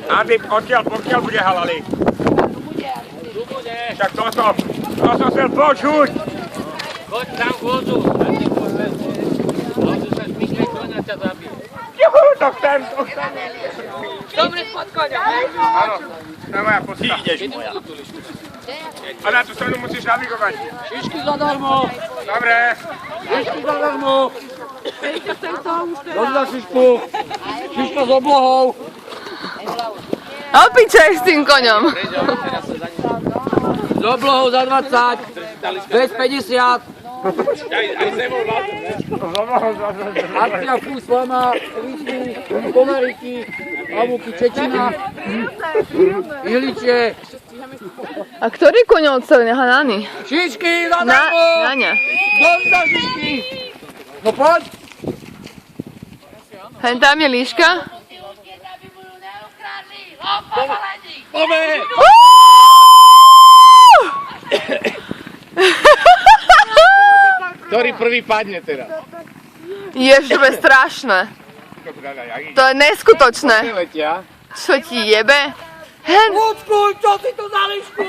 Andy, pokiaľ bude halali? Tu bude. Však to som chcel počuť. Choď tam k vozu. Vozu sa šmikaj, koňa ťa zabije. Juhu, to chcem. Dobre spod koňa. Áno, to je moja podsta. Ty ideš moja. A na tú stranu musíš navigovať. Šišky zadarmo. Dobre. Šišky zadarmo. Dobre šišku. Šiška s oblohou. Opičaj s tým koňom. S oblohou za 20. Bez 50. Akcia fú s vama, ličky, komariky, pavúky, čečina, iličie. A ktorý koň odstaví? Nechá Nani. Šišky zadarmo. Naňa. Dobre šišky. No poď. Hen tam je líška. Pome. Ktorý prvý padne teraz? Jež, to je strašné. To je neskutočné. Letia. Čo ti jebe? Hen. Ľudsku, čo si tu za lišku?